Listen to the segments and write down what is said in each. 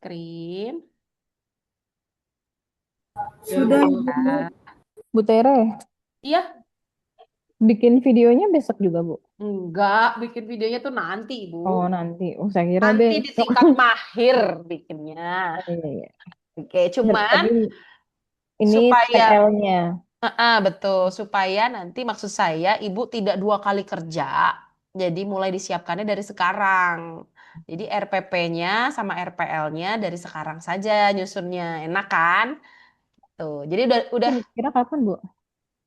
Krim. Sudah, Ah, Bu Tere, iya, bikin videonya besok juga, Bu? enggak, bikin videonya tuh nanti, Ibu. Oh, nanti. Oh, saya kira Nanti di besok. tingkat mahir bikinnya. Oh, iya, iya. Oke, cuman Tadi ini supaya, TL-nya. betul, supaya nanti maksud saya Ibu tidak dua kali kerja, jadi mulai disiapkannya dari sekarang. Jadi RPP-nya sama RPL-nya dari sekarang saja nyusunnya, enak kan? Tuh, jadi udah, Kira-kira kapan, Bu?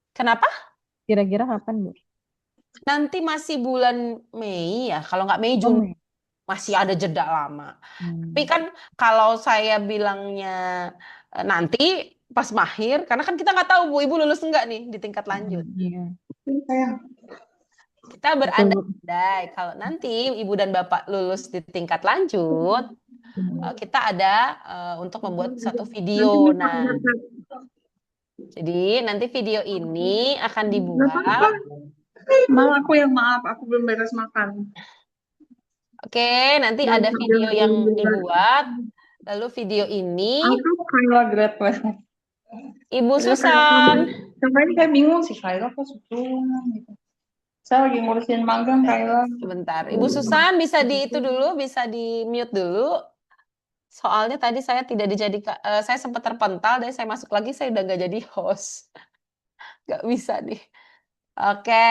kenapa? Kira-kira kapan, Bu? Nanti masih bulan Mei ya, kalau nggak Mei Oh, Juni Mei. masih ada jeda lama. Tapi Hmm. kan kalau saya bilangnya nanti pas mahir, karena kan kita nggak tahu Bu Ibu lulus enggak nih di tingkat lanjut. Iya. Kita Betul, Bu. berandai-andai kalau nanti Ibu dan Bapak lulus di tingkat lanjut, Hmm. kita ada untuk membuat satu video. Nanti minta Nah, pendapat. jadi nanti video ini akan Nggak dibuat. apa-apa. Malah aku yang maaf, aku belum beres makan. Oke, nanti Dan ada sambil video yang juga. dibuat. Lalu video ini Aku Kayla graduate. Ibu Terus kayak Susan. kemarin saya bingung sih Kayla kok sebelum gitu. Saya lagi ngurusin magang Kayla. Sebentar, Ibu Susan bisa di itu dulu, bisa di mute dulu. Soalnya tadi saya tidak dijadikan, saya sempat terpental dan saya masuk lagi, saya udah nggak jadi host. Nggak bisa nih. Oke,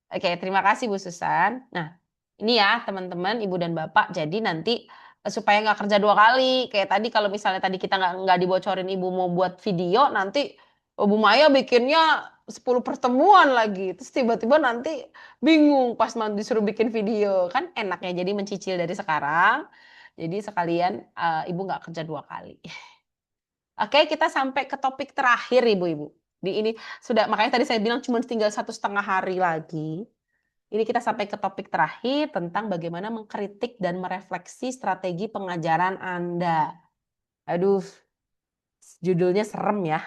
oke, terima kasih Bu Susan. Nah, ini ya teman-teman, Ibu dan Bapak. Jadi nanti supaya nggak kerja dua kali, kayak tadi kalau misalnya tadi kita nggak dibocorin Ibu mau buat video, nanti Bu Maya bikinnya 10 pertemuan lagi. Terus tiba-tiba nanti bingung pas mau disuruh bikin video. Kan enaknya jadi mencicil dari sekarang. Jadi sekalian Ibu nggak kerja dua kali. Oke, kita sampai ke topik terakhir Ibu-Ibu. Di ini sudah makanya tadi saya bilang cuma tinggal 1,5 hari lagi. Ini kita sampai ke topik terakhir tentang bagaimana mengkritik dan merefleksi strategi pengajaran Anda. Aduh, judulnya serem ya.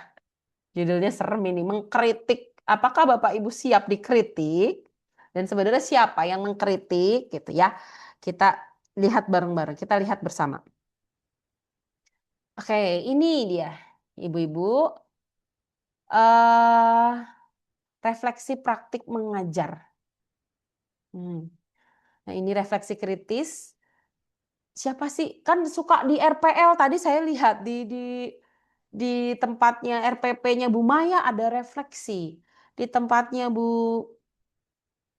Judulnya serem ini, mengkritik. Apakah Bapak Ibu siap dikritik? Dan sebenarnya siapa yang mengkritik gitu ya. Kita lihat bareng-bareng, kita lihat bersama. Oke, ini dia. Ibu-ibu, eh refleksi praktik mengajar. Hmm. Nah, ini refleksi kritis. Siapa sih? Kan suka di RPL tadi saya lihat di tempatnya RPP-nya Bu Maya ada refleksi. Di tempatnya Bu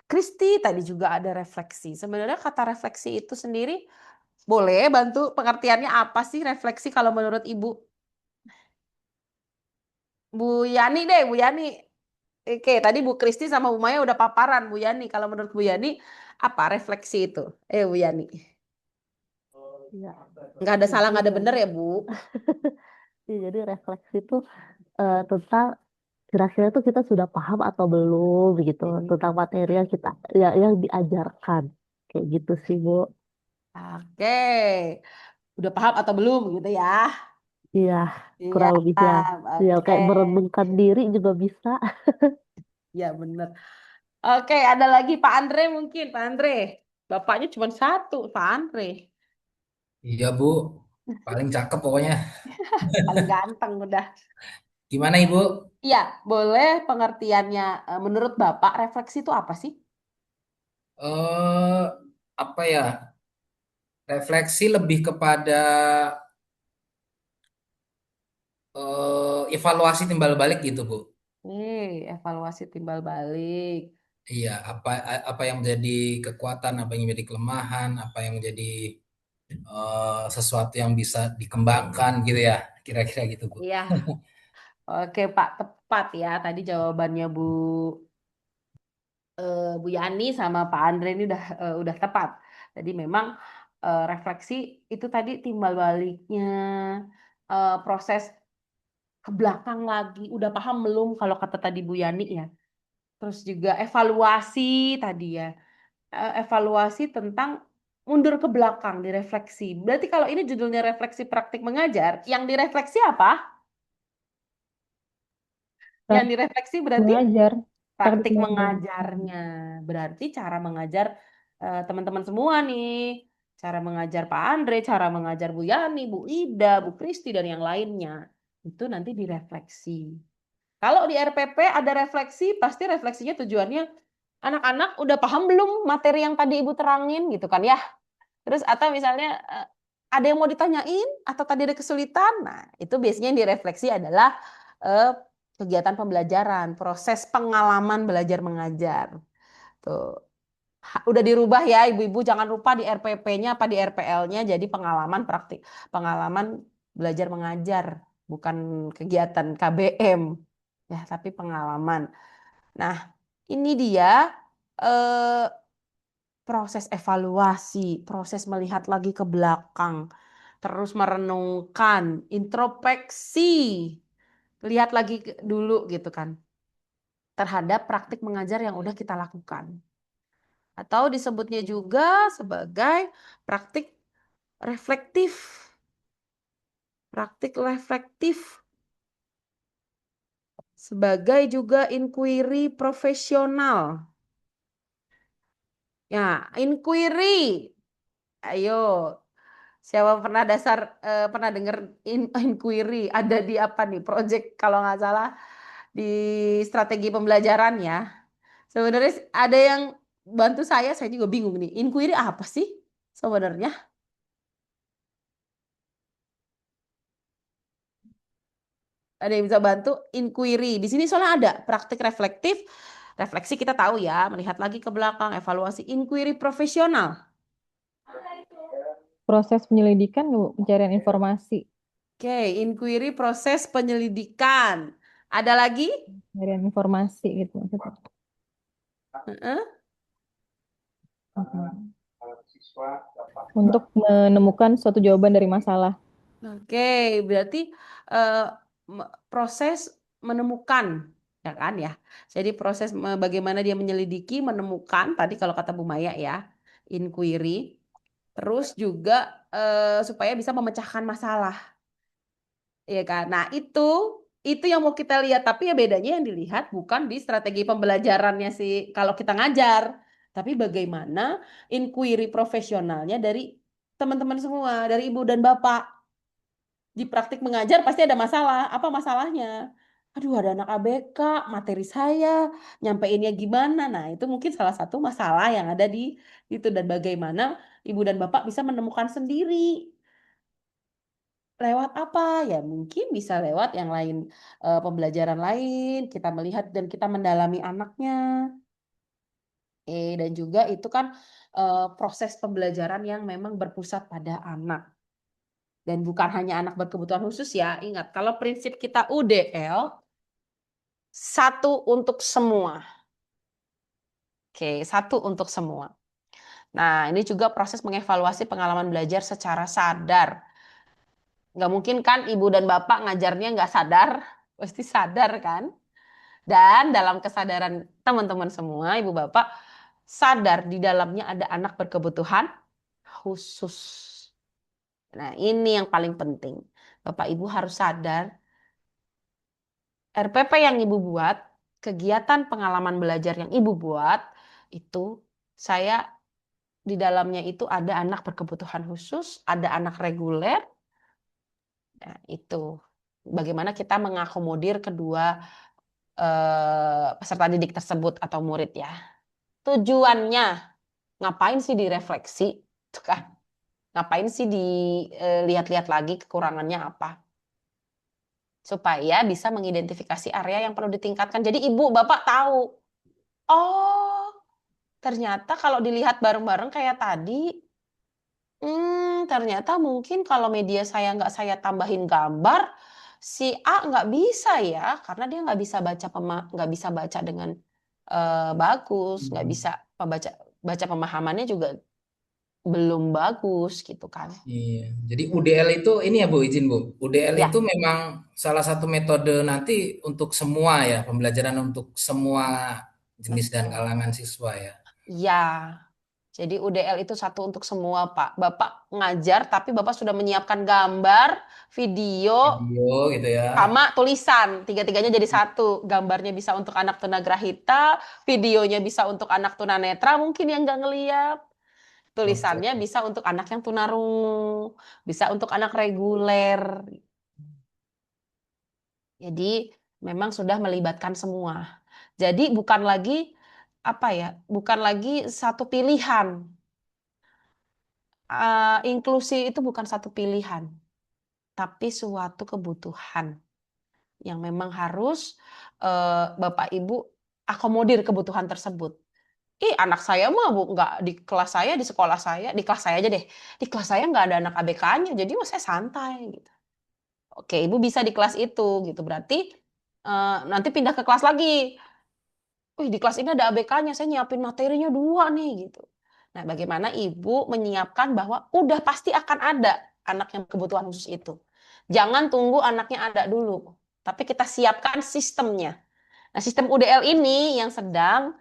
Kristi tadi juga ada refleksi. Sebenarnya kata refleksi itu sendiri boleh bantu pengertiannya apa sih refleksi kalau menurut Ibu? Bu Yani deh, Bu Yani. Oke, tadi Bu Kristi sama Bu Maya udah paparan Bu Yani. Kalau menurut Bu Yani apa refleksi itu? Bu Yani. Iya, Nggak ada salah, jadi nggak ada bener ya Bu? jadi refleksi itu tentang kira-kira tuh kita sudah paham atau belum gitu tentang materi yang kita yang diajarkan kayak gitu sih Bu. Oke, udah paham atau belum gitu ya? Iya, Iya, kurang lebihnya. Ya oke. kayak merenungkan diri juga bisa. Ya bener. Oke, ada lagi Pak Andre mungkin. Pak Andre. Bapaknya cuma satu, Pak Andre. Iya Bu, paling cakep pokoknya. Paling ganteng udah. Gimana Ibu? Iya, boleh pengertiannya menurut Bapak refleksi itu apa sih? eh Apa ya? Refleksi lebih kepada evaluasi timbal balik gitu Bu. Evaluasi timbal balik. Iya, apa yang menjadi kekuatan, apa yang menjadi kelemahan, apa yang menjadi sesuatu yang bisa dikembangkan gitu ya, kira-kira gitu Bu. Iya, oke Pak, tepat ya. Tadi jawabannya Bu Yani sama Pak Andre ini udah tepat. Jadi memang refleksi itu tadi timbal baliknya proses ke belakang lagi. Udah paham belum kalau kata tadi Bu Yani ya? Terus juga evaluasi tadi ya. Evaluasi tentang mundur ke belakang, direfleksi. Berarti kalau ini judulnya refleksi praktik mengajar, yang direfleksi apa? Yang Praktik direfleksi berarti mengajar. Praktik praktik mengajar. mengajarnya. Berarti cara mengajar teman-teman semua nih. Cara mengajar Pak Andre, cara mengajar Bu Yani, Bu Ida, Bu Kristi, dan yang lainnya. Itu nanti direfleksi. Kalau di RPP ada refleksi, pasti refleksinya tujuannya anak-anak udah paham belum materi yang tadi Ibu terangin gitu kan ya. Terus atau misalnya ada yang mau ditanyain atau tadi ada kesulitan. Nah, itu biasanya yang direfleksi adalah kegiatan pembelajaran, proses pengalaman belajar mengajar. Tuh. Udah dirubah ya Ibu-ibu, jangan lupa di RPP-nya apa di RPL-nya jadi pengalaman praktik, pengalaman belajar mengajar, bukan kegiatan KBM. Ya, tapi pengalaman. Nah, ini dia proses evaluasi, proses melihat lagi ke belakang, terus merenungkan, introspeksi, lihat lagi dulu gitu kan, terhadap praktik mengajar yang udah kita lakukan. Atau disebutnya juga sebagai praktik reflektif. Praktik reflektif sebagai juga inquiry profesional. Ya, inquiry. Ayo, siapa pernah dengar inquiry ada di apa nih? Project kalau nggak salah di strategi pembelajaran ya. Sebenarnya ada yang bantu saya juga bingung nih. Inquiry apa sih sebenarnya? Ada yang bisa bantu inquiry. Di sini soalnya ada praktik reflektif. Refleksi kita tahu ya, melihat lagi ke belakang, evaluasi inquiry profesional. Proses penyelidikan, Bu, pencarian informasi. Oke, inquiry proses penyelidikan. Ada lagi? Pencarian informasi gitu maksudnya. Heeh. Untuk menemukan suatu jawaban dari masalah. Oke, berarti proses menemukan, ya kan ya. Jadi proses bagaimana dia menyelidiki, menemukan, tadi kalau kata Bu Maya ya, inquiry. Terus juga supaya bisa memecahkan masalah. Ya kan? Nah, itu yang mau kita lihat, tapi ya bedanya yang dilihat bukan di strategi pembelajarannya sih kalau kita ngajar, tapi bagaimana inquiry profesionalnya dari teman-teman semua, dari Ibu dan Bapak. Di praktik mengajar pasti ada masalah. Apa masalahnya? Aduh, ada anak ABK, materi saya, nyampeinnya gimana? Nah, itu mungkin salah satu masalah yang ada di itu dan bagaimana Ibu dan Bapak bisa menemukan sendiri. Lewat apa? Ya mungkin bisa lewat yang lain, pembelajaran lain, kita melihat dan kita mendalami anaknya. Dan juga itu kan proses pembelajaran yang memang berpusat pada anak. Dan bukan hanya anak berkebutuhan khusus ya. Ingat, kalau prinsip kita UDL, satu untuk semua. Oke, satu untuk semua. Nah, ini juga proses mengevaluasi pengalaman belajar secara sadar. Nggak mungkin kan ibu dan bapak ngajarnya nggak sadar, pasti sadar kan? Dan dalam kesadaran teman-teman semua, ibu bapak sadar di dalamnya ada anak berkebutuhan khusus. Nah, ini yang paling penting. Bapak ibu harus sadar RPP yang ibu buat, kegiatan pengalaman belajar yang ibu buat, itu saya di dalamnya itu ada anak berkebutuhan khusus, ada anak reguler. Nah, itu bagaimana kita mengakomodir kedua peserta didik tersebut atau murid ya. Tujuannya ngapain sih direfleksi? Tuh kan. Ngapain sih dilihat-lihat lagi kekurangannya apa? Supaya bisa mengidentifikasi area yang perlu ditingkatkan. Jadi ibu, bapak tahu. Oh, ternyata kalau dilihat bareng-bareng kayak tadi, ternyata mungkin kalau media saya nggak saya tambahin gambar, si A nggak bisa ya, karena dia nggak bisa baca dengan bagus, nggak bisa baca pemahamannya juga belum bagus gitu kan. Iya. Jadi UDL itu ini ya Bu, izin Bu. UDL Ya, itu memang salah satu metode nanti untuk semua ya, pembelajaran untuk semua jenis dan betul. kalangan siswa ya. Ya. Jadi UDL itu satu untuk semua, Pak. Bapak ngajar, tapi Bapak sudah menyiapkan gambar, video, Video gitu ya. sama tulisan. Tiga-tiganya jadi satu. Gambarnya bisa untuk anak tunagrahita, videonya bisa untuk anak tunanetra mungkin yang nggak ngeliat. Tulisannya bisa untuk anak yang tunarungu, bisa untuk anak reguler. Jadi memang sudah melibatkan semua. Jadi bukan lagi bukan lagi satu pilihan. Inklusi itu bukan satu pilihan, tapi suatu kebutuhan yang memang harus Bapak Ibu akomodir kebutuhan tersebut. Anak saya mah nggak di kelas saya, di sekolah saya, di kelas saya aja deh. Di kelas saya nggak ada anak ABK-nya, jadi mah saya santai gitu. Oke, Ibu bisa di kelas itu gitu. Berarti nanti pindah ke kelas lagi. Di kelas ini ada ABK-nya, saya nyiapin materinya 2 nih gitu. Nah, bagaimana Ibu menyiapkan bahwa udah pasti akan ada anak yang kebutuhan khusus itu. Jangan tunggu anaknya ada dulu, tapi kita siapkan sistemnya. Nah, sistem UDL ini yang sedang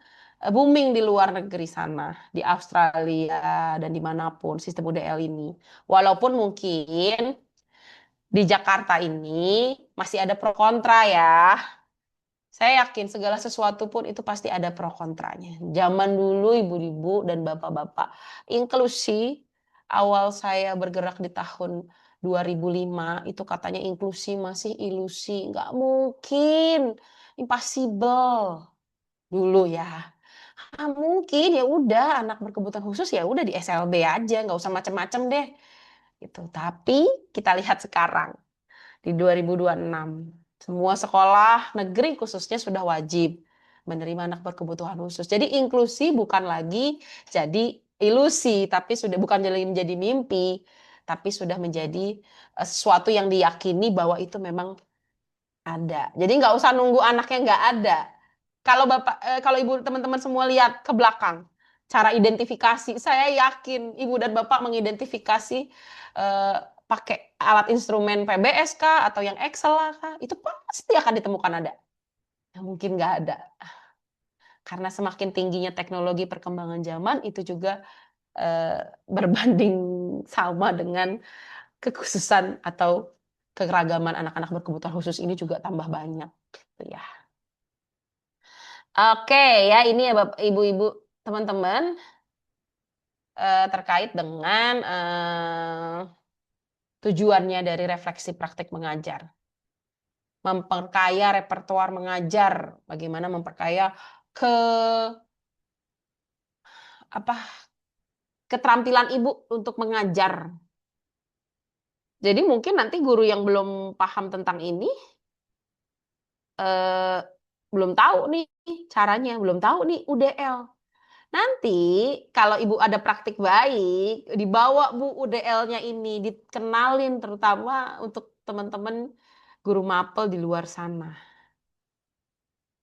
booming di luar negeri sana, di Australia dan dimanapun sistem UDL ini. Walaupun mungkin di Jakarta ini masih ada pro kontra ya. Saya yakin segala sesuatu pun itu pasti ada pro kontranya. Zaman dulu ibu-ibu dan bapak-bapak inklusi, awal saya bergerak di tahun 2005 itu katanya inklusi masih ilusi, nggak mungkin, impossible dulu ya. Mungkin ya udah anak berkebutuhan khusus ya udah di SLB aja, nggak usah macem-macem deh. Gitu. Tapi kita lihat sekarang di 2026 semua sekolah negeri khususnya sudah wajib menerima anak berkebutuhan khusus. Jadi inklusi bukan lagi jadi ilusi, tapi sudah bukan menjadi mimpi, tapi sudah menjadi sesuatu yang diyakini bahwa itu memang ada. Jadi nggak usah nunggu anaknya nggak ada. Kalau ibu teman-teman semua lihat ke belakang, cara identifikasi, saya yakin ibu dan bapak mengidentifikasi pakai alat instrumen PBS kah atau yang Excel kah, itu pasti akan ditemukan ada. Yang mungkin nggak ada. Karena semakin tingginya teknologi perkembangan zaman itu juga berbanding sama dengan kekhususan atau keragaman anak-anak berkebutuhan khusus ini juga tambah banyak gitu ya. Oke ya, ini ya Bapak Ibu-ibu teman-teman terkait dengan tujuannya dari refleksi praktik mengajar. Memperkaya repertoar mengajar, bagaimana memperkaya keterampilan Ibu untuk mengajar. Jadi mungkin nanti guru yang belum paham tentang ini belum tahu nih caranya, belum tahu nih UDL. Nanti kalau Ibu ada praktik baik, dibawa Bu UDL-nya ini, dikenalin terutama untuk teman-teman guru mapel di luar sana.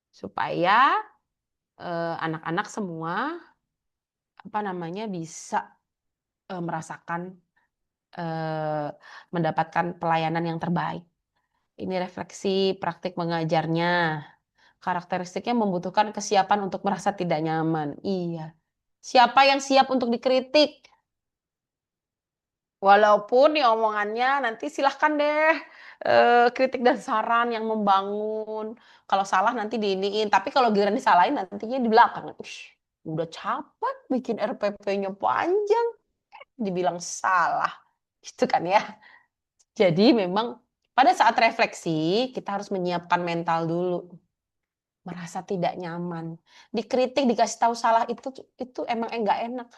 Supaya anak-anak semua bisa merasakan mendapatkan pelayanan yang terbaik. Ini refleksi praktik mengajarnya. Karakteristiknya membutuhkan kesiapan untuk merasa tidak nyaman. Iya. Siapa yang siap untuk dikritik? Walaupun nih omongannya nanti silahkan deh kritik dan saran yang membangun. Kalau salah nanti diiniin. Tapi kalau giliran disalahin nantinya di belakang. Udah capek bikin RPP-nya panjang. Dibilang salah. Gitu kan ya. Jadi memang pada saat refleksi kita harus menyiapkan mental dulu. Merasa tidak nyaman. Dikritik, dikasih tahu salah itu emang enggak enak.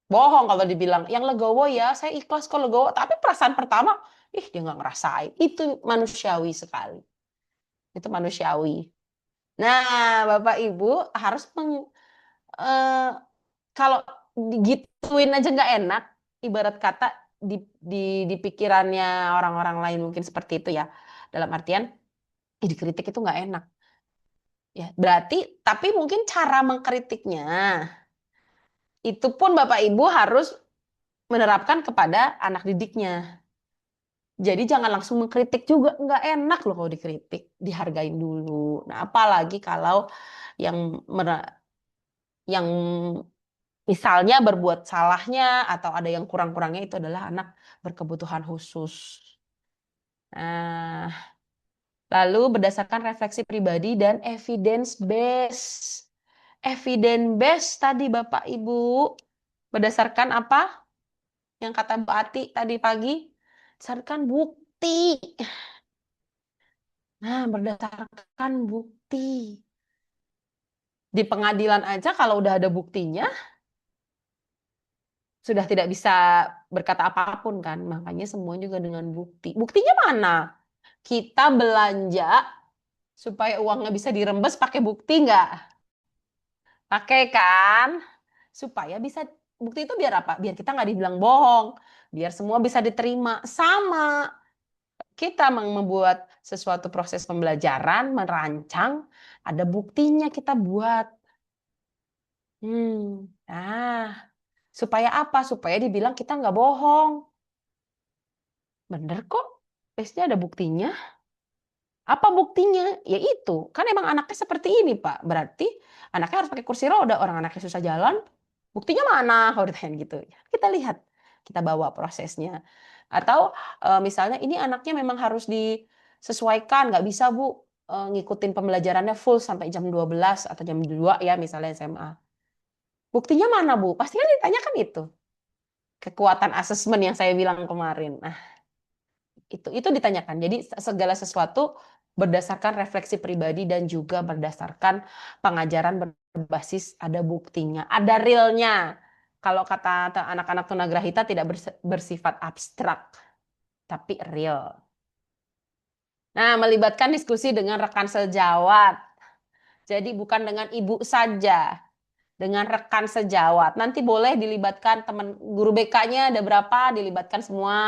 Bohong kalau dibilang, yang legowo ya, saya ikhlas kok legowo. Tapi perasaan pertama, dia nggak ngerasain. Itu manusiawi sekali. Itu manusiawi. Nah, Bapak Ibu harus kalau digituin aja nggak enak, ibarat kata di pikirannya orang-orang lain mungkin seperti itu ya. Dalam artian, dikritik itu nggak enak. Ya, berarti, tapi mungkin cara mengkritiknya, itu pun Bapak Ibu harus menerapkan kepada anak didiknya. Jadi jangan langsung mengkritik juga, nggak enak loh kalau dikritik, dihargain dulu. Nah, apalagi kalau yang yang misalnya berbuat salahnya atau ada yang kurang-kurangnya itu adalah anak berkebutuhan khusus. Nah, lalu berdasarkan refleksi pribadi dan evidence based. Evidence based tadi Bapak Ibu Berdasarkan apa? Yang kata Bu Ati tadi pagi? Berdasarkan bukti. Nah, berdasarkan bukti. Di pengadilan aja kalau udah ada buktinya, sudah tidak bisa berkata apapun kan. Makanya semua juga dengan bukti. Buktinya mana? Kita belanja supaya uangnya bisa dirembes pakai bukti nggak? Pakai kan? Supaya bisa, bukti itu biar apa? Biar kita nggak dibilang bohong. Biar semua bisa diterima. Sama. Kita membuat sesuatu proses pembelajaran, merancang, ada buktinya kita buat. Supaya apa? Supaya dibilang kita nggak bohong. Bener kok, tesnya ada buktinya. Apa buktinya? Ya itu, kan emang anaknya seperti ini Pak. Berarti anaknya harus pakai kursi roda, orang anaknya susah jalan. Buktinya mana? Kalau ditanya gitu. Ya, kita lihat, kita bawa prosesnya. Atau misalnya ini anaknya memang harus disesuaikan, nggak bisa Bu ngikutin pembelajarannya full sampai jam 12 atau jam 2 ya misalnya SMA. Buktinya mana Bu? Pasti kan ditanyakan itu. Kekuatan asesmen yang saya bilang kemarin. Nah, itu ditanyakan. Jadi segala sesuatu berdasarkan refleksi pribadi dan juga berdasarkan pengajaran berbasis ada buktinya, ada realnya. Kalau kata anak-anak tunagrahita tidak bersifat abstrak, tapi real. Nah, melibatkan diskusi dengan rekan sejawat. Jadi bukan dengan ibu saja, dengan rekan sejawat. Nanti boleh dilibatkan teman guru BK-nya ada berapa, dilibatkan semua.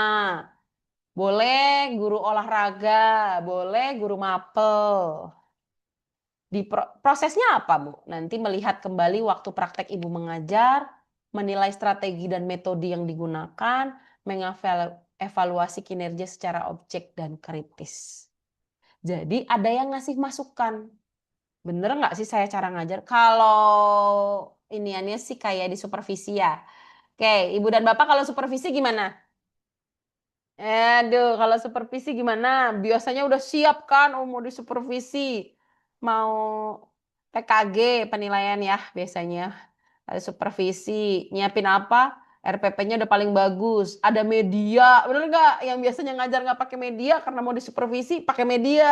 Boleh guru olahraga, boleh guru mapel. Prosesnya apa, Bu? Nanti melihat kembali waktu praktek Ibu mengajar, menilai strategi dan metode yang digunakan, mengevaluasi kinerja secara objek dan kritis. Jadi ada yang ngasih masukan. Bener nggak sih saya cara ngajar? Kalau iniannya sih kayak di supervisi ya. Oke, Ibu dan Bapak kalau supervisi gimana? Aduh, kalau supervisi gimana? Biasanya udah siap kan mau disupervisi. Mau PKG penilaian ya biasanya. Ada supervisi, nyiapin apa? RPP-nya udah paling bagus. Ada media, bener nggak? Yang biasanya ngajar nggak pakai media karena mau disupervisi pakai media.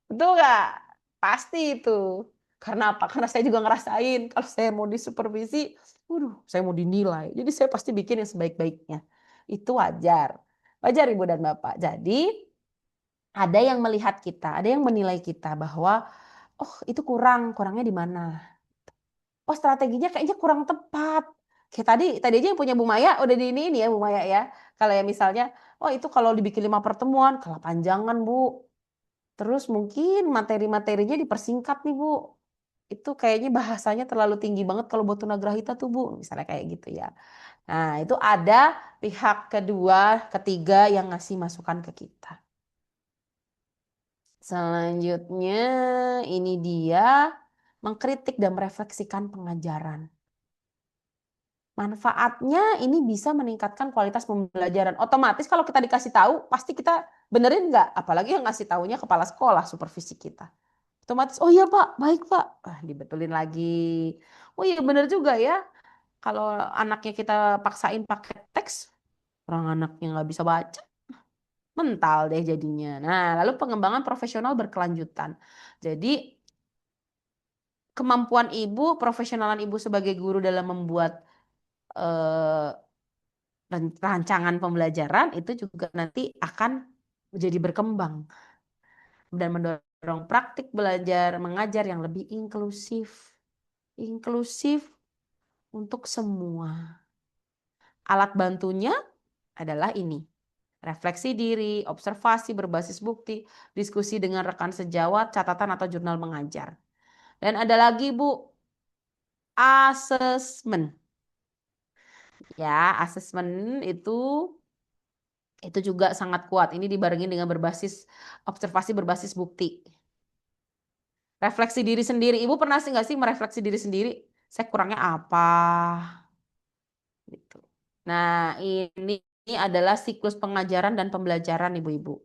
Betul nggak? Pasti itu. Karena apa? Karena saya juga ngerasain kalau saya mau disupervisi, waduh, saya mau dinilai. Jadi saya pasti bikin yang sebaik-baiknya. Itu wajar. Wajar Ibu dan Bapak. Jadi ada yang melihat kita, ada yang menilai kita bahwa oh itu kurangnya di mana? Oh strateginya kayaknya kurang tepat. Kayak tadi aja yang punya Bu Maya udah di ini ya Bu Maya ya. Kalau ya misalnya, oh itu kalau dibikin 5 pertemuan, kelapanjangan Bu. Terus mungkin materi-materinya dipersingkat nih Bu. Itu kayaknya bahasanya terlalu tinggi banget kalau buat tunagrahita tuh Bu. Misalnya kayak gitu ya. Nah itu ada pihak kedua, ketiga yang ngasih masukan ke kita. Selanjutnya ini dia mengkritik dan merefleksikan pengajaran. Manfaatnya ini bisa meningkatkan kualitas pembelajaran. Otomatis kalau kita dikasih tahu, pasti kita benerin nggak? Apalagi yang ngasih taunya kepala sekolah, supervisi kita. Otomatis, oh iya Pak, baik Pak. Dibetulin lagi. Oh iya bener juga ya. Kalau anaknya kita paksain pakai teks, orang anaknya nggak bisa baca, mental deh jadinya. Nah, lalu pengembangan profesional berkelanjutan. Jadi kemampuan ibu, profesionalan ibu sebagai guru dalam membuat rancangan pembelajaran itu juga nanti akan menjadi berkembang dan mendorong praktik belajar mengajar yang lebih inklusif. Inklusif untuk semua. Alat bantunya adalah ini. Refleksi diri, observasi berbasis bukti, diskusi dengan rekan sejawat, catatan atau jurnal mengajar. Dan ada lagi Bu, asesmen. Ya, asesmen itu juga sangat kuat. Ini dibarengi dengan observasi berbasis bukti. Refleksi diri sendiri. Ibu pernah sih nggak sih merefleksi diri sendiri? Saya kurangnya apa? Gitu. Nah, ini adalah siklus pengajaran dan pembelajaran Ibu-ibu.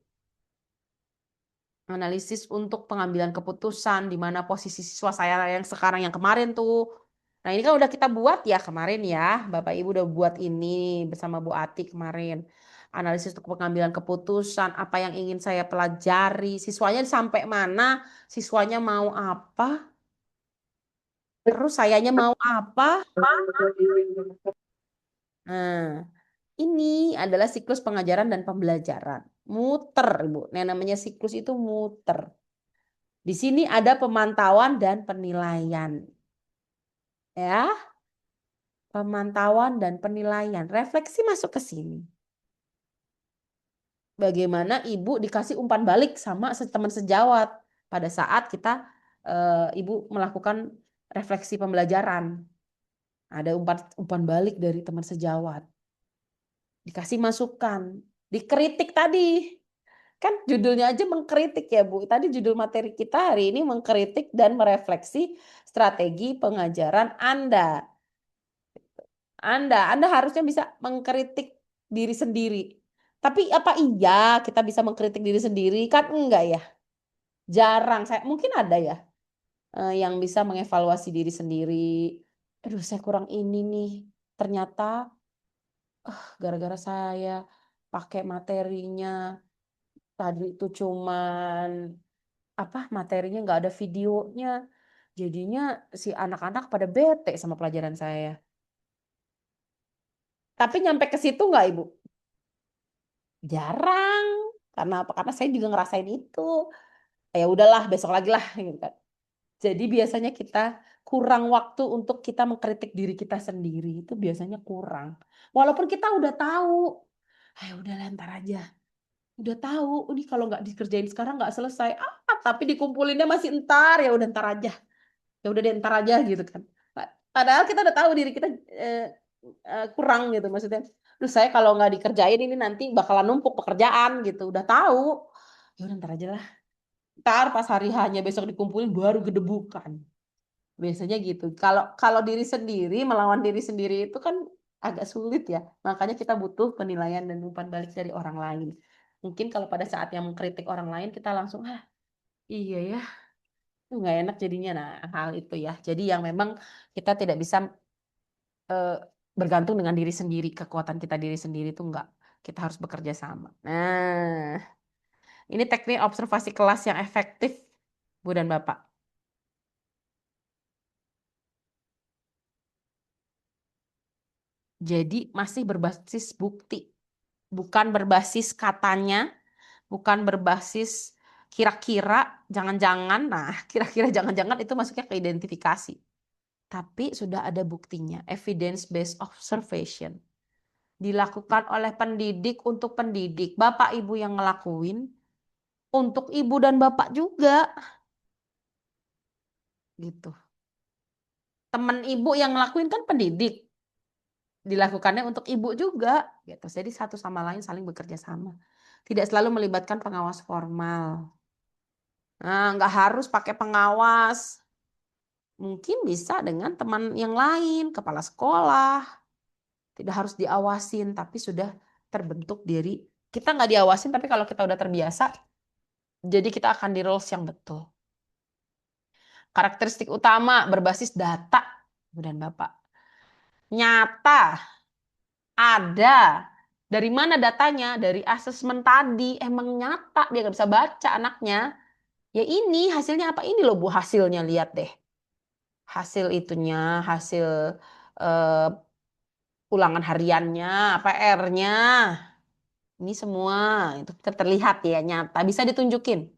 Analisis untuk pengambilan keputusan, di mana posisi siswa saya yang sekarang yang kemarin tuh Nah, ini kan udah kita buat ya kemarin ya. Bapak Ibu udah buat ini bersama Bu Ati kemarin. Analisis untuk pengambilan keputusan, apa yang ingin saya pelajari, siswanya sampai mana, siswanya mau apa, terus sayanya mau apa. Nah, ini adalah siklus pengajaran dan pembelajaran. Muter, Ibu. Nah, namanya siklus itu muter. Di sini ada pemantauan dan penilaian. Ya, pemantauan dan penilaian. Refleksi masuk ke sini. Bagaimana ibu dikasih umpan balik sama teman sejawat pada saat kita ibu melakukan refleksi pembelajaran. Ada umpan balik dari teman sejawat. Dikasih masukan, dikritik tadi. Kan judulnya aja mengkritik ya Bu. Tadi judul materi kita hari ini mengkritik dan merefleksi strategi pengajaran Anda. Anda harusnya bisa mengkritik diri sendiri. Tapi apa iya kita bisa mengkritik diri sendiri? Kan enggak ya. Jarang. Mungkin ada ya yang bisa mengevaluasi diri sendiri. Aduh, saya kurang ini nih. Ternyata gara-gara saya pakai materinya tadi itu cuman materinya nggak ada videonya. Jadinya si anak-anak pada bete sama pelajaran saya. Tapi nyampe ke situ nggak Ibu? Jarang. Karena apa? Karena saya juga ngerasain itu. Ya udahlah, besok lagi lah gitu kan. Jadi biasanya kita kurang waktu untuk kita mengkritik diri kita sendiri. Itu biasanya kurang. Walaupun kita udah tahu. Ayo udah ntar aja. Udah tahu, ini kalau nggak dikerjain sekarang nggak selesai. Tapi dikumpulinnya masih ntar, ya udah ntar aja. Ya udah deh ntar aja gitu kan. Padahal kita udah tahu diri kita kurang gitu maksudnya. Terus saya kalau nggak dikerjain ini nanti bakalan numpuk pekerjaan gitu. Udah tahu. Ya udah ntar aja lah. Ntar pas hari hanya besok dikumpulin baru gedebukan. Biasanya gitu. Kalau diri sendiri melawan diri sendiri itu kan agak sulit ya. Makanya kita butuh penilaian dan umpan balik dari orang lain. Mungkin kalau pada saat yang mengkritik orang lain kita langsung iya ya, itu nggak enak jadinya. Nah hal itu ya. Jadi yang memang kita tidak bisa bergantung dengan diri sendiri. Kekuatan kita diri sendiri itu enggak. Kita harus bekerja sama. Nah, ini teknik observasi kelas yang efektif, Bu dan Bapak. Jadi masih berbasis bukti, bukan berbasis katanya, bukan berbasis kira-kira, jangan-jangan. Nah, kira-kira jangan-jangan itu masuknya ke identifikasi. Tapi sudah ada buktinya, evidence-based observation. Dilakukan oleh pendidik untuk pendidik. Bapak Ibu yang ngelakuin, untuk Ibu dan Bapak juga. Gitu. Teman Ibu yang ngelakuin kan pendidik. Dilakukannya untuk Ibu juga. Gitu. Jadi satu sama lain saling bekerja sama. Tidak selalu melibatkan pengawas formal. Nah, nggak harus pakai pengawas. Mungkin bisa dengan teman yang lain, kepala sekolah. Tidak harus diawasin, tapi sudah terbentuk diri. Kita nggak diawasin, tapi kalau kita udah terbiasa, jadi kita akan di roles yang betul. Karakteristik utama berbasis data, Ibu dan Bapak. Nyata, ada. Dari mana datanya? Dari asesmen tadi. Emang nyata, dia nggak bisa baca anaknya. Ya ini hasilnya apa? Ini loh Bu hasilnya, lihat deh. Hasil itunya, hasil ulangan hariannya, PR-nya. Ini semua itu terlihat ya nyata, bisa ditunjukin.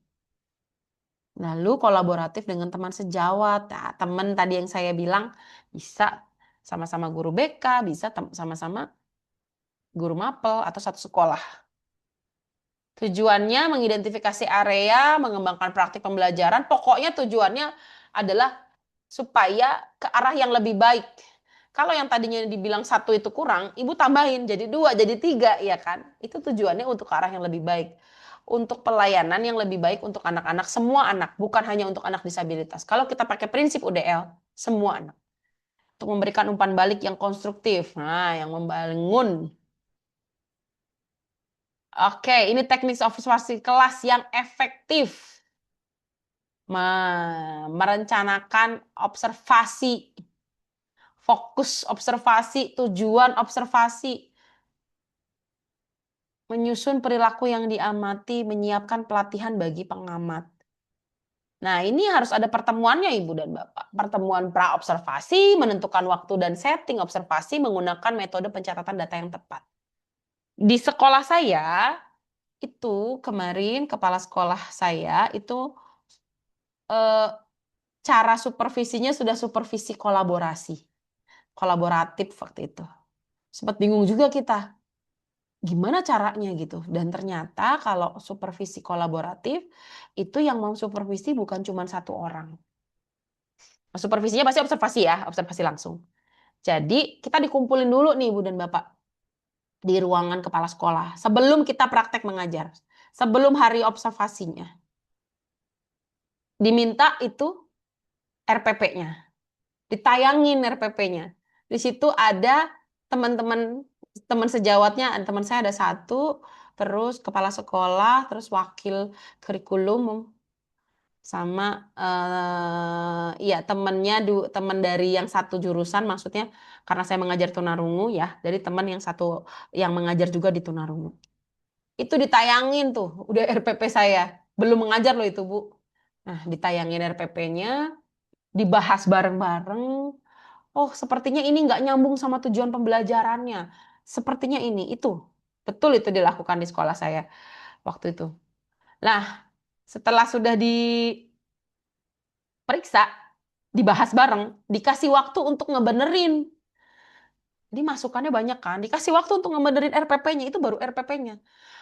Lalu kolaboratif dengan teman sejawat. Nah, teman tadi yang saya bilang bisa sama-sama guru BK, bisa sama-sama guru mapel atau satu sekolah. Tujuannya mengidentifikasi area, mengembangkan praktik pembelajaran. Pokoknya tujuannya adalah supaya ke arah yang lebih baik. Kalau yang tadinya dibilang satu itu kurang, Ibu tambahin jadi 2, jadi 3, ya kan? Itu tujuannya untuk ke arah yang lebih baik. Untuk pelayanan yang lebih baik untuk anak-anak, semua anak, bukan hanya untuk anak disabilitas. Kalau kita pakai prinsip UDL, semua anak. Untuk memberikan umpan balik yang konstruktif, nah, yang membangun. Oke, ini teknik observasi kelas yang efektif. Merencanakan observasi fokus observasi, tujuan observasi, menyusun perilaku yang diamati, menyiapkan pelatihan bagi pengamat. Nah, ini harus ada pertemuannya Ibu dan Bapak. Pertemuan pra-observasi, menentukan waktu dan setting observasi menggunakan metode pencatatan data yang tepat. Di sekolah saya, itu kemarin kepala sekolah saya itu cara supervisinya sudah supervisi kolaboratif waktu itu. Sempat bingung juga kita, gimana caranya gitu. Dan ternyata kalau supervisi kolaboratif, itu yang mau supervisi bukan cuma satu orang. Supervisinya pasti observasi ya, observasi langsung. Jadi kita dikumpulin dulu nih Ibu dan Bapak di ruangan kepala sekolah sebelum kita praktek mengajar. Sebelum hari observasinya. Diminta itu RPP-nya. Ditayangin RPP-nya. Di situ ada teman-teman sejawatnya, teman saya ada satu, terus kepala sekolah, terus wakil kurikulum sama ya teman dari yang satu jurusan, maksudnya karena saya mengajar tunarungu ya, dari teman yang satu yang mengajar juga di tunarungu. Itu ditayangin tuh, udah RPP saya. Belum mengajar loh itu, Bu. Nah, ditayangin RPP-nya, dibahas bareng-bareng. Oh, sepertinya ini nggak nyambung sama tujuan pembelajarannya. Sepertinya ini, itu. Betul itu dilakukan di sekolah saya waktu itu. Nah, setelah sudah diperiksa, dibahas bareng, dikasih waktu untuk ngebenerin. Ini masukannya banyak kan, dikasih waktu untuk ngebenerin RPP-nya, itu baru RPP-nya.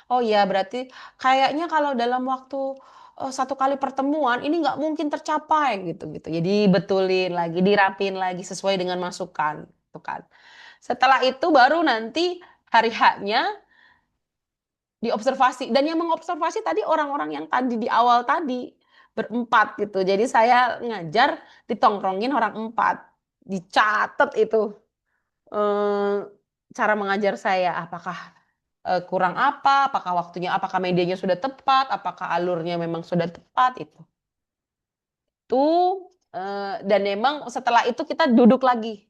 Oh iya, berarti kayaknya kalau dalam waktu satu kali pertemuan ini nggak mungkin tercapai gitu. Jadi betulin lagi, dirapin lagi sesuai dengan masukan, tuh kan. Setelah itu baru nanti hari H-nya diobservasi, dan yang mengobservasi tadi orang-orang yang tadi di awal tadi berempat gitu. Jadi saya ngajar ditongkrongin orang empat, dicatat itu cara mengajar saya, apakah kurang apa, apakah waktunya, apakah medianya sudah tepat, apakah alurnya memang sudah tepat itu. Dan memang setelah itu kita duduk lagi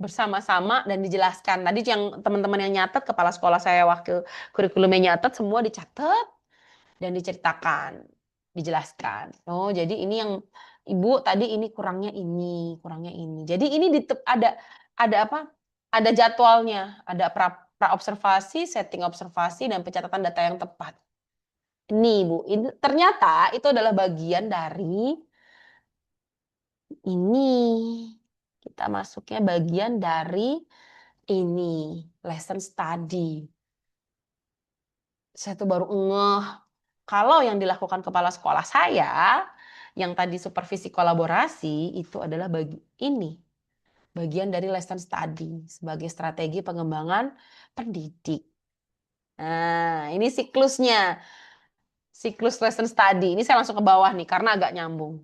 bersama-sama dan dijelaskan. Tadi yang teman-teman yang nyatet, kepala sekolah saya wakil kurikulumnya nyatet, semua dicatat dan diceritakan, dijelaskan. Oh, jadi ini yang Ibu tadi ini kurangnya ini, kurangnya ini. Jadi ini ada apa? Ada jadwalnya, ada pra-observasi, setting observasi, dan pencatatan data yang tepat. Ini Bu, ini ternyata itu adalah bagian dari ini. Kita masuknya bagian dari ini, lesson study. Saya tuh baru ngeh, kalau yang dilakukan kepala sekolah saya, yang tadi supervisi kolaborasi, itu adalah bagian dari lesson study sebagai strategi pengembangan pendidik. Nah, ini siklusnya. Siklus lesson study. Ini saya langsung ke bawah nih karena agak nyambung.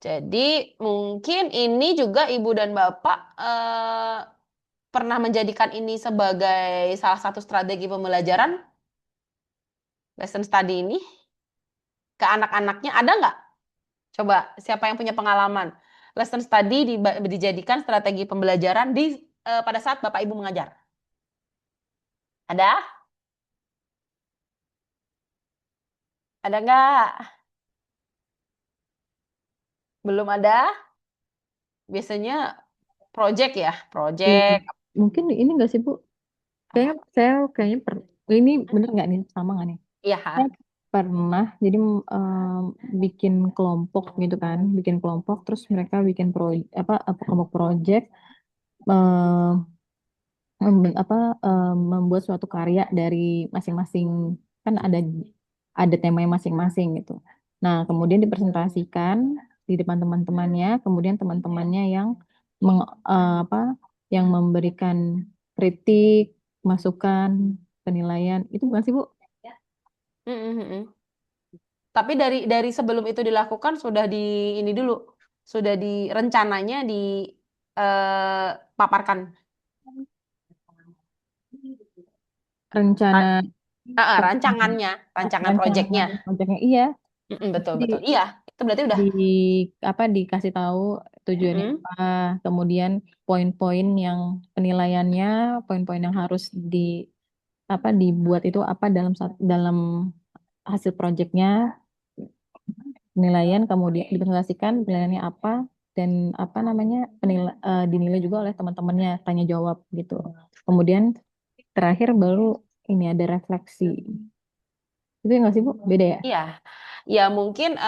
Jadi mungkin ini juga Ibu dan Bapak pernah menjadikan ini sebagai salah satu strategi pembelajaran lesson study ini ke anak-anaknya. Ada nggak? Coba siapa yang punya pengalaman? Lesson study dijadikan strategi pembelajaran pada saat Bapak Ibu mengajar. Ada? Ada nggak? Belum ada? Biasanya project ya, project. Mungkin ini enggak sih, Bu? Kayaknya ini bener nggak nih? Sama nggak nih? Iya. Saya pernah jadi bikin kelompok gitu kan, bikin kelompok terus mereka bikin kelompok project membuat suatu karya dari masing-masing, kan ada temanya masing-masing gitu. Nah, kemudian dipresentasikan di depan teman-temannya, kemudian teman-temannya yang memberikan kritik, masukan, penilaian. Itu bukan sih, Bu? Tapi dari sebelum itu dilakukan sudah sudah rencananya dipaparkan. Rencana Rancangan proyeknya. iya. Betul. Iya. Itu berarti udah. Dikasih tahu tujuannya Mm-mm. apa, kemudian poin-poin yang penilaiannya, poin-poin yang harus dibuat itu apa dalam hasil proyeknya, penilaian kemudian dipresentasikan penilaiannya apa dan apa namanya dinilai juga oleh teman-temannya, tanya jawab gitu. Kemudian terakhir baru ini ada refleksi. Itu nggak sih Bu? Beda ya? Iya, ya mungkin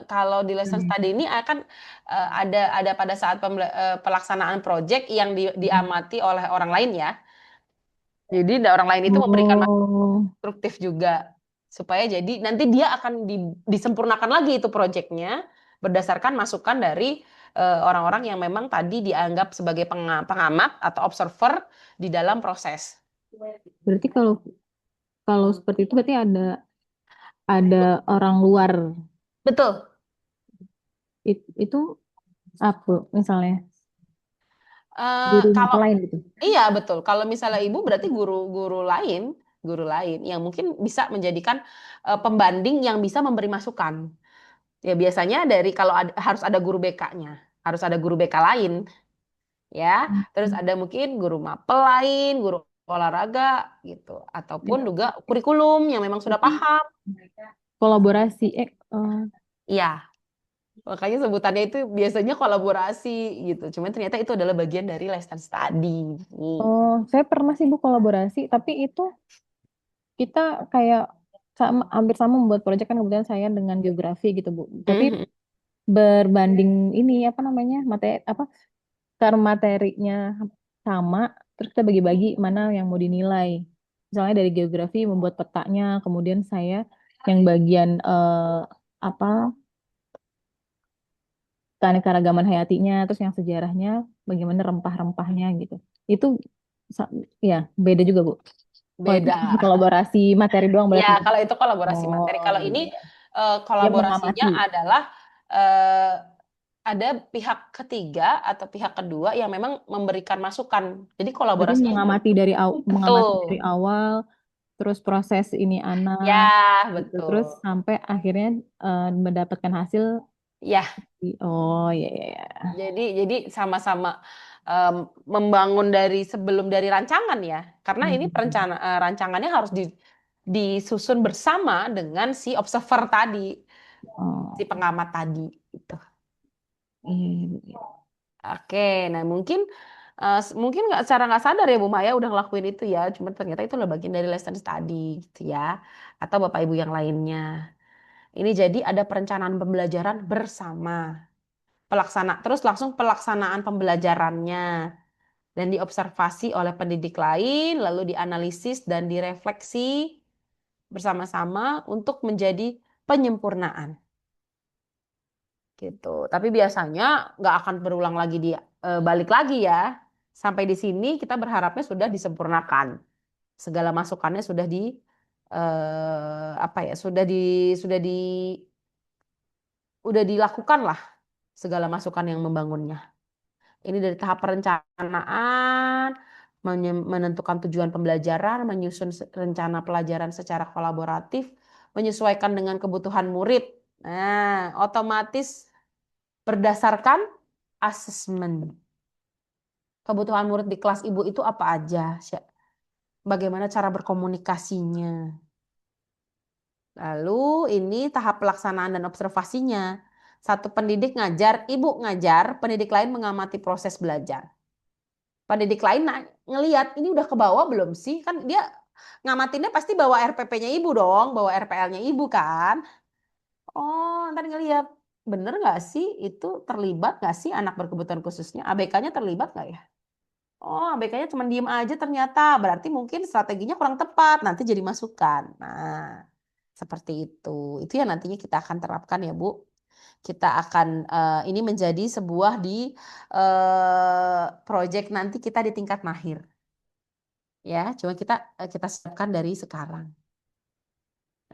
kalau di lesson study ini akan ada pada saat pelaksanaan project yang diamati oleh orang lain ya. Jadi orang lain itu memberikan Oh, konstruktif juga supaya jadi nanti dia akan disempurnakan lagi itu proyeknya berdasarkan masukan dari orang-orang yang memang tadi dianggap sebagai pengamat atau observer di dalam proses. berarti kalau kalau seperti itu berarti ada orang luar Betul. itu apa misalnya Eh, guru mata kalau lain gitu. iya betul. Kalau misalnya ibu berarti guru lain yang mungkin bisa menjadikan pembanding yang bisa memberi masukan. Ya biasanya dari kalau harus ada guru BK-nya, harus ada guru BK lain. Ya, terus ada mungkin guru mapel lain, guru olahraga gitu, ataupun juga kurikulum yang memang sudah Berarti paham. kolaborasi Iya, makanya sebutannya itu biasanya kolaborasi gitu. Cuman ternyata itu adalah bagian dari lesson study. Nih. saya pernah sih Bu kolaborasi, tapi itu kita kayak hampir sama membuat proyek kan kemudian saya dengan geografi gitu Bu. Tapi Mhm. berbanding ini apa namanya karena materinya sama, terus kita bagi-bagi mana yang mau dinilai. Misalnya dari geografi membuat petanya, kemudian saya yang bagian apa keanekaragaman hayatinya, terus yang sejarahnya, bagaimana rempah-rempahnya gitu. Itu sa- ya beda juga Bu. Kalau itu Beda. kolaborasi materi doang Ya, berarti. kalau itu kolaborasi materi. Oh Kalau iya, ini iya. Dia kolaborasinya mengamati. adalah eh, ada pihak ketiga atau pihak kedua yang memang memberikan masukan. Jadi Berarti kolaborasinya mengamati betul. dari awal, terus proses ini Ya, anak gitu, terus betul. sampai akhirnya mendapatkan hasil. Ya, Oh iya iya iya. jadi sama-sama em, membangun sebelum dari rancangan ya. Karena ini Hmm. rancangannya harus disusun bersama dengan si observer tadi, si Oh pengamat tadi gitu. iya, iya. Oke, nah mungkin mungkin nggak secara nggak sadar ya Bu Maya udah ngelakuin itu ya, cuma ternyata itu adalah bagian dari lesson study gitu ya, atau Bapak Ibu yang lainnya. Ini jadi ada perencanaan pembelajaran bersama, terus langsung pelaksanaan pembelajarannya dan diobservasi oleh pendidik lain, lalu dianalisis dan direfleksi bersama-sama untuk menjadi penyempurnaan gitu. Tapi biasanya nggak akan berulang lagi balik lagi ya. Sampai di sini kita berharapnya sudah disempurnakan. Segala masukannya sudah apa ya? Udah dilakukan lah segala masukan yang membangunnya. Ini dari tahap perencanaan, menentukan tujuan pembelajaran, menyusun rencana pelajaran secara kolaboratif, menyesuaikan dengan kebutuhan murid. Nah, otomatis berdasarkan asesmen. Kebutuhan murid di kelas ibu itu apa aja? Bagaimana cara berkomunikasinya? Lalu ini tahap pelaksanaan dan observasinya. Satu pendidik ngajar, ibu ngajar, pendidik lain mengamati proses belajar. Pendidik lain ngelihat ini udah ke bawah belum sih? Kan dia ngamatinnya pasti bawa RPP-nya ibu dong, bawa RPL-nya ibu kan. Oh, ntar ngelihat bener nggak sih itu terlibat nggak sih anak berkebutuhan khususnya? ABK-nya terlibat nggak ya? Oh, ABK-nya cuma diem aja ternyata. Berarti mungkin strateginya kurang tepat. Nanti jadi masukan. Nah, seperti itu. Itu yang nantinya kita akan terapkan ya, Bu. Kita akan ini menjadi sebuah project nanti kita di tingkat mahir. Ya, cuma kita siapkan dari sekarang.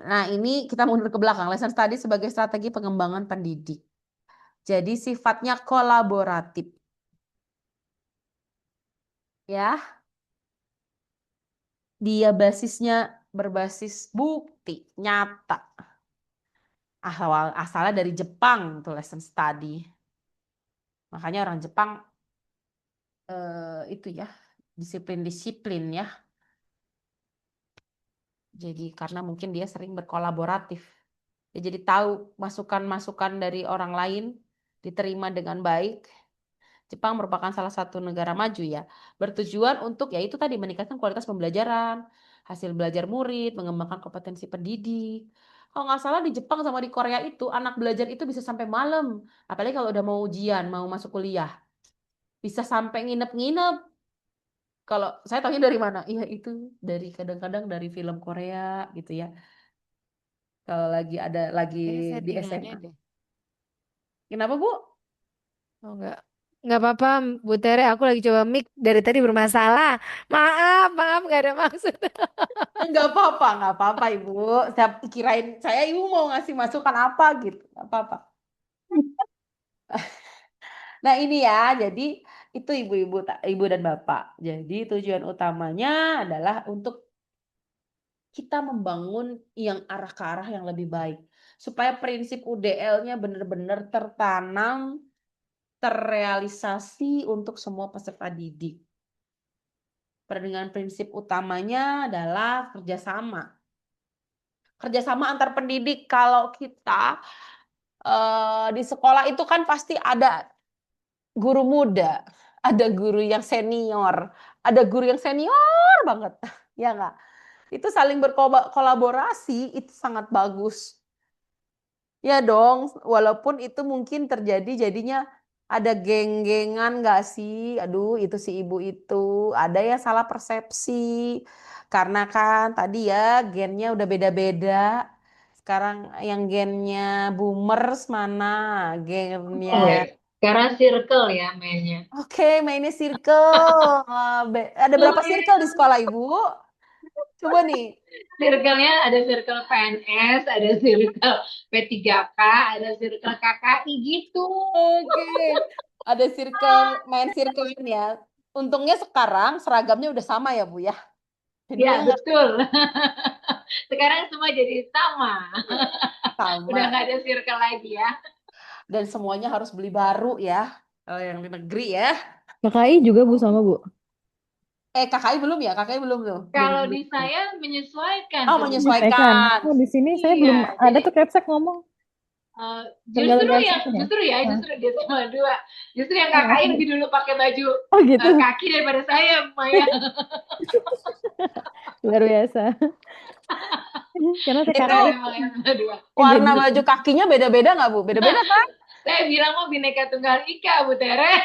Nah, ini kita mundur ke belakang. Lesson study sebagai strategi pengembangan pendidik. Jadi sifatnya kolaboratif. Ya, dia berbasis bukti nyata. asalnya dari Jepang tuh lesson study. Makanya orang Jepang itu ya disiplin-disiplin ya. Jadi karena mungkin dia sering berkolaboratif. Dia jadi tahu masukan-masukan dari orang lain diterima dengan baik. Jepang merupakan salah satu negara maju ya, bertujuan untuk ya itu tadi meningkatkan kualitas pembelajaran, hasil belajar murid, mengembangkan kompetensi pendidik. Kalau nggak salah di Jepang sama di Korea itu anak belajar itu bisa sampai malam, apalagi kalau udah mau ujian, mau masuk kuliah, bisa sampai nginep-nginep. Kalau saya tahunya dari mana? Iya itu dari kadang-kadang dari film Korea gitu ya. Kalau lagi Kayaknya di settingannya SMA. deh. Kenapa Bu? Oh enggak apa-apa Bu Tere, aku lagi coba mic dari tadi bermasalah. Maaf, nggak ada maksud. Nggak apa-apa Ibu. Saya kirain saya Ibu mau ngasih masukan apa gitu. Nggak apa-apa. Nah ini ya, jadi itu ibu dan bapak. Jadi tujuan utamanya adalah untuk kita membangun yang arah ke arah yang lebih baik, supaya prinsip UDL-nya benar-benar tertanam, terrealisasi untuk semua peserta didik. Dengan prinsip utamanya adalah kerjasama. Kerjasama antar pendidik. Kalau kita di sekolah itu kan pasti ada guru muda, ada guru yang senior, ada guru yang senior banget, ya nggak? Itu saling berkolaborasi itu sangat bagus. Ya dong, walaupun itu mungkin jadinya ada geng-gengan nggak sih? Aduh, itu si ibu itu ada ya salah persepsi. Karena kan tadi ya gennya udah beda-beda. Sekarang yang gennya boomers mana? Gennya Oh ya, sekarang circle ya mainnya. Oke, mainnya circle. Ada berapa circle di sekolah Ibu? Coba nih. Circle-nya ada circle PNS, ada circle P3K, ada circle KKI gitu. Oke. Ada main circle ini ya. Untungnya sekarang seragamnya udah sama ya, Bu ya. Jadi Ya, nggak betul. Sekarang semua jadi sama. Udah sama. nggak ada circle lagi ya. Dan semuanya harus beli baru ya. Kalau yang di negeri ya. KKI juga Bu sama Bu. KKI belum ya? KKI belum tuh. Kalau Belum. di saya menyesuaikan Oh, tuh. menyesuaikan. Oh, di sini saya Iya, belum ada jadi tuh Kepsek ngomong. justru Organisasinya. justru dia sama dua. Justru yang KKI lebih dulu pakai baju Oh gitu. kaki daripada saya, Maya. Luar biasa. Karena saya Itu KKI Memang yang sama dua. warna baju kakinya beda-beda nggak, Bu? Beda-beda kan? Saya bilang mau Bhinneka Tunggal Ika, Bu Tere.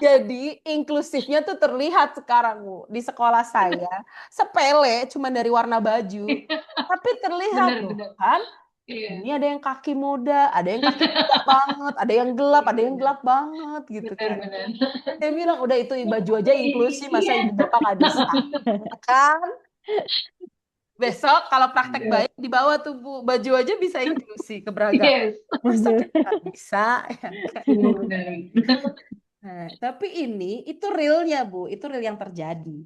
Jadi inklusifnya tuh terlihat sekarang, Bu. Di sekolah saya sepele cuma dari warna baju. Tapi terlihat loh Bener. kan. Iya, Ini ada yang kaki muda, ada yang kaki muda banget, ada yang gelap, ada yang gelap banget gitu kan. bener. Saya bilang udah itu baju aja inklusi, masa Iya. ibu bapak nggak bisa. Kan? Besok kalau praktek baik dibawa tuh Bu, baju aja bisa inklusi, keberagaman. Yes. Masa kita nggak bisa? Ya kan? Bener. Nah, tapi itu realnya Bu, itu real yang terjadi.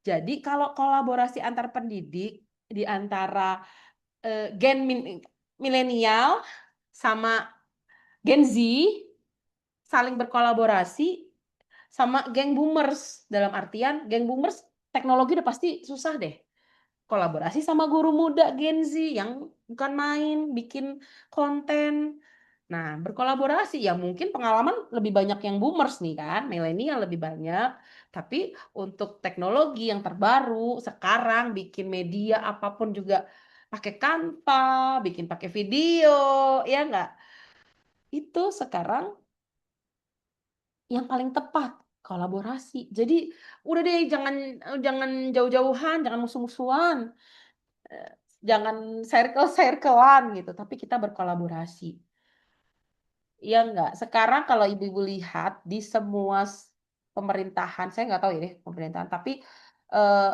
Jadi kalau kolaborasi antar pendidik di antara gen milenial sama Gen Z saling berkolaborasi sama geng boomers, dalam artian geng boomers teknologi udah pasti susah deh. Kolaborasi sama guru muda Gen Z yang bukan main, bikin konten. Nah, berkolaborasi ya mungkin pengalaman lebih banyak yang boomers nih kan, milenial lebih banyak. Tapi untuk teknologi yang terbaru sekarang bikin media apapun juga pakai Canva, bikin pakai video, ya enggak? Itu sekarang yang paling tepat kolaborasi. Jadi udah deh jangan jangan jauh-jauhan, jangan musuh-musuhan. Jangan circle-circlean gitu, tapi kita berkolaborasi. Iya enggak? Sekarang kalau ibu-ibu lihat di semua pemerintahan, saya nggak tahu ya deh pemerintahan, tapi eh,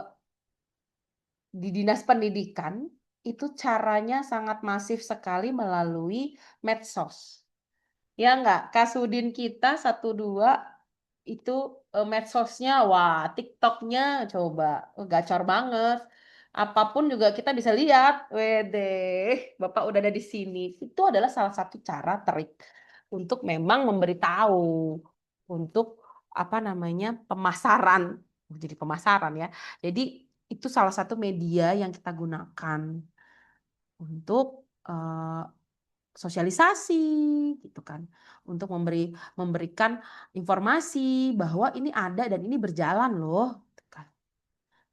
di dinas pendidikan itu caranya sangat masif sekali melalui medsos. Ya enggak? Kasudin kita 1 2 itu medsosnya, wah TikToknya coba gacor banget. Apapun juga kita bisa lihat. Wede, Bapak udah ada di sini. Itu adalah salah satu cara trik untuk memang memberitahu, untuk apa namanya pemasaran. Jadi pemasaran ya. Jadi itu salah satu media yang kita gunakan untuk sosialisasi gitu kan, untuk memberikan informasi bahwa ini ada dan ini berjalan loh gitu kan.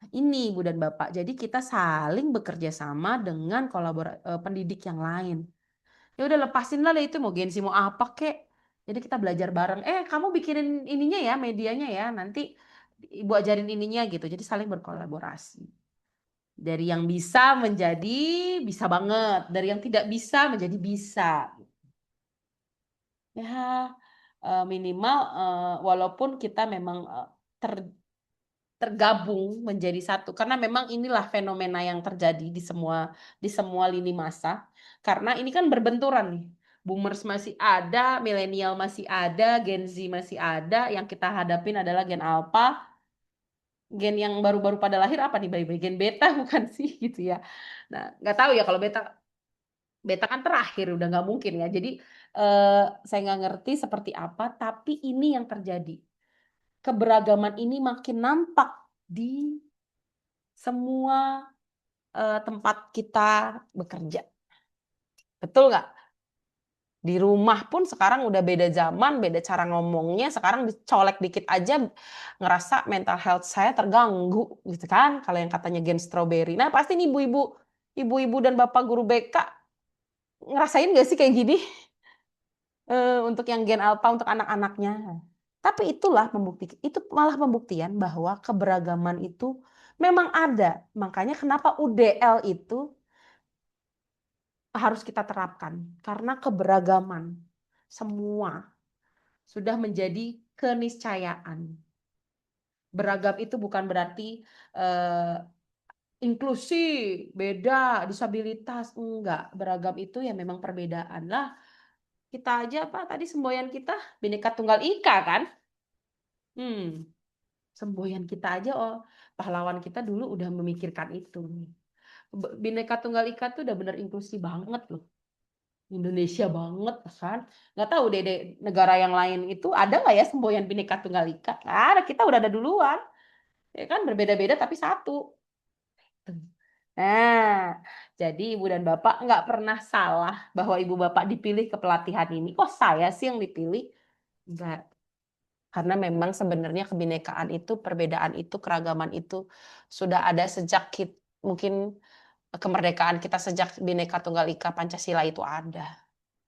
Nah, ini Ibu dan Bapak, jadi kita saling bekerja sama dengan pendidik yang lain. Ya udah lepasin lah itu mau Gensi mau apa kek, jadi kita belajar bareng, kamu bikinin ininya ya medianya ya, nanti Ibu ajarin ininya gitu, jadi saling berkolaborasi. Dari yang bisa menjadi bisa banget, dari yang tidak bisa menjadi bisa. Ya, minimal walaupun kita memang tergabung menjadi satu, karena memang inilah fenomena yang terjadi di semua lini masa. Karena ini kan berbenturan nih. Boomers masih ada, milenial masih ada, Gen Z masih ada, yang kita hadapin adalah gen alpha. Gen yang baru-baru pada lahir apa nih, bayi gen beta bukan sih gitu ya. Nah, nggak tahu ya kalau beta kan terakhir udah nggak mungkin ya. Jadi saya nggak ngerti seperti apa, tapi ini yang terjadi. Keberagaman ini makin nampak di semua tempat kita bekerja. Betul nggak? Di rumah pun sekarang udah beda zaman, beda cara ngomongnya. Sekarang dicolek dikit aja ngerasa mental health saya terganggu gitu kan. Kalau yang katanya gen strawberry. Nah pasti nih ibu-ibu dan bapak guru BK ngerasain gak sih kayak gini? Untuk yang gen alpha untuk anak-anaknya. Tapi itulah itu malah pembuktian bahwa keberagaman itu memang ada. Makanya kenapa UDL itu harus kita terapkan, karena keberagaman semua sudah menjadi keniscayaan. Beragam itu bukan berarti inklusi, beda, disabilitas, enggak. Beragam itu ya memang perbedaan lah. Kita aja tadi semboyan kita Bhinneka Tunggal Ika kan? Semboyan kita aja pahlawan kita dulu udah memikirkan itu. Bhinneka Tunggal Ika tuh udah bener inklusi banget loh. Indonesia banget kan. Nggak tahu deh negara yang lain itu ada nggak ya semboyan Bhinneka Tunggal Ika? Ada, kita udah ada duluan. Ya kan berbeda-beda tapi satu. Nah, jadi Ibu dan Bapak nggak pernah salah bahwa Ibu Bapak dipilih ke pelatihan ini. Kok saya sih yang dipilih? Enggak. Karena memang sebenarnya kebinekaan itu, perbedaan itu, keragaman itu sudah ada sejak mungkin kemerdekaan kita, sejak Bhinneka Tunggal Ika Pancasila itu ada.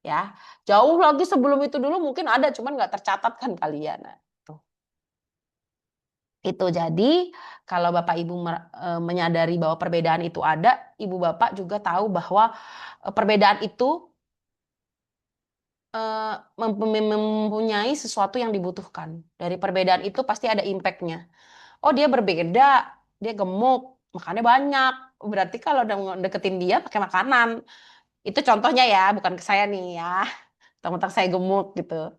Ya, jauh lagi sebelum itu dulu mungkin ada, cuman nggak tercatat kan kalian. Nah, itu jadi kalau Bapak Ibu menyadari bahwa perbedaan itu ada, Ibu Bapak juga tahu bahwa perbedaan itu mempunyai sesuatu yang dibutuhkan. Dari perbedaan itu pasti ada impact-nya. Oh, dia berbeda, dia gemuk, makannya banyak. Berarti kalau udah deketin dia pakai makanan. Itu contohnya ya, bukan ke saya nih ya. Tentang saya gemuk gitu.